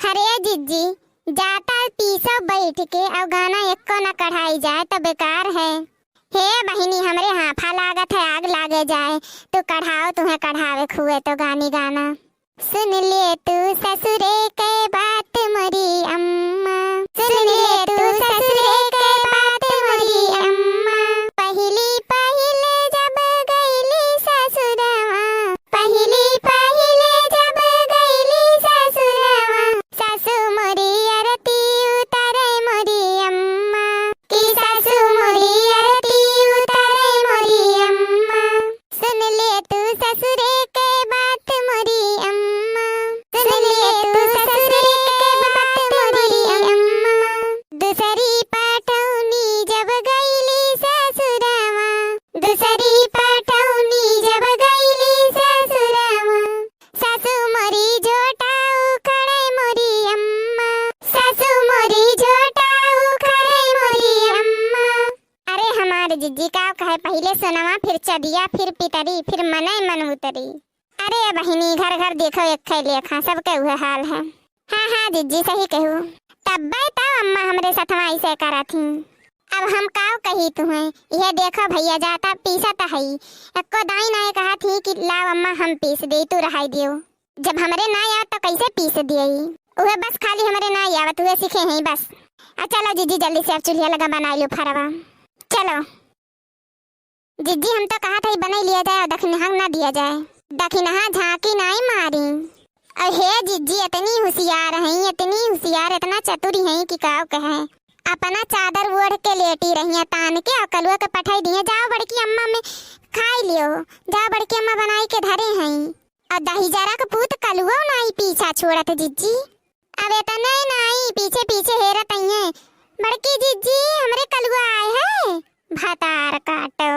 अरे जिज्जी जाता पीसो बैठ के और गाना एको न कढ़ाई जाए तो बेकार है। हे बहिनी हमरे हाफा लागत है आग लागे जाए तो कढ़ाओ तुम्हें कढ़ावे खुए तो गानी गाना। सुन ले तू ससुरे के बात मोरी अम्मा, सुन ले तू ससुरे के बात मोरी अम्मा। पहली पहले जब गईली ससुरवा, पहली पहले जब गईली ससुरवा, सासू मोरी आरती उतारे मोरी अम्मा, की सासू मोरी आरती उतारे मोरी अम्मा। सुन ले तू ससुरे के बात मोरी अम्मा, सुन ले तू ससुरे के बात मोरी अम्मा। दूसरी पटौनी जब गईली ससुरवा, दूसरी पटौनी जब गईली ससुरवा, सासू मोरी झोटा उखड़े मोरी अम्मा, सासू मोरी झोटा उखड़े मोरी अम्मा। अरे हमारे जिज्जी का कहे पहले सोनवा फिर चदिया फिर पितरी फिर मने मन उतरी। अरे बहिनी घर घर देखो एक लेखा सबके हुए हाल है। हाँ हाँ जिज्जी सही कहू। तब्बे तो अम्मा हमरे साथवा ऐसे करा थी। अब हम काव कही तुम्हें यह देखो भैया जाता पीसा तो है एको दाई ना कहा थी कि लाओ अम्मा हम पीस दे तू रहाई दियो। जब हमरे ना आवत तो कैसे पीस दिए उहे बस खाली हमरे ना आवत हुए सीखे हैं बस। चलो जिज्जी जल्दी से अब चूल्हा लगा बना लो फरवा। चलो जिज्जी हम तो कहा था बना लिया जाए और दखिनहा ना दिया जाए, दखिनहा झांकी नहीं मारी। और हे जिज्जी इतनी होशियार हैं, इतनी होशियार इतना चतुर हैं कि काव कहे। अपना चादर ओढ़ के लेटी रही तान के और कलुआ के पठाई दिए जाओ बड़की अम्मा में खाई लियो, जाओ बड़की अम्मा बनाई के धरे हैं। और दही जरा का पूत कलुआ नाई पीछा छोड़त जिज्जी। अब इतने नाई पीछे पीछे हेरत है बड़की जिज्जी हमरे कलुआ आए है भतार काटो।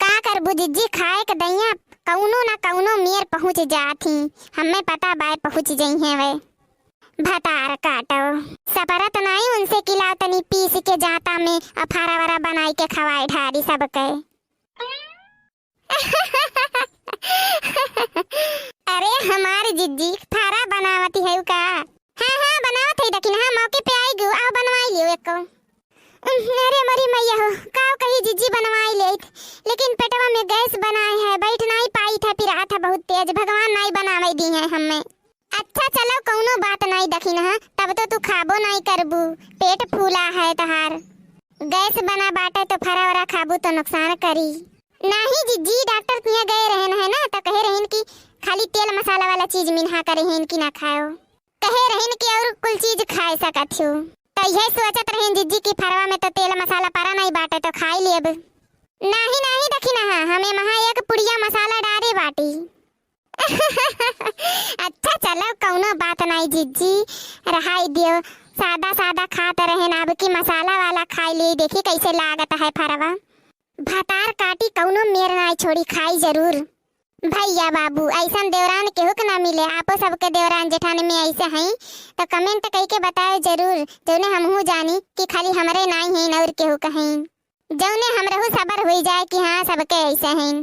का करबू जिज्जी खाए के दैया कौनो ना कौनो मेर पहुँच जाती, हमें पता बाय पहुँच जाई है वे भतार काटो। सपरत नहीं उनसे किलाओ तनी पीस के जाता में अफारा वारा बनाई के खवाए ढारी सबके। अरे हमारी जिज्जी फारा बनावती है का? हाँ हाँ बनावत है लेकिन हाँ मौके पे आई गो आओ बनवाई लियो एको। अरे मरी मैया हो काव कही जिज्जी बनवाई ले लेकिन पेटवा में गैस बनाए है बैठ नहीं पाई था फिर था बहुत तेज भगवान नहीं बनावे दी है हमें। अच्छा चलो कौनो बात नहीं दखिन है तब तो तू खाबो नहीं करबू पेट फूला है तहार। गैस बना बाटे तो फरा वरा खाबू तो नुकसान करी। नहीं जिज्जी डॉक्टर पिया गए रहन है ना तो कहे रहन कि खाली तेल मसाला वाला चीज मिन्हा करे हैं कि ना खाओ, कहे रहन कि और कुल चीज खाए सकत हो। तो यह सोचत रहन जिज्जी की फरवा में तो तेल मसाला परा नहीं बाटे तो खाई लेब। नहीं नहीं दखिन है हमें महा एक पुड़िया मसाला डारे बाटी। अच्छा चलो कौनो बात नहीं जिज्जी रहाई दियो सादा सादा खाते रहन अब की मसाला वाला खाई ले देखी कैसे लागत है फरवा। भतार काटी कौनो मेर नहीं छोड़ी खाई जरूर। भैया बाबू ऐसा देवरान केहू के ना मिले, आपो सबके देवरान जेठानी में ऐसे हैं तो कमेंट कई के बताए जरूर जौने हमहू जानी कि खाली हमरे नहीं हैं और केहू कहें जौने हमरहू सबर हो जाए कि हाँ सबके ऐसे हैं।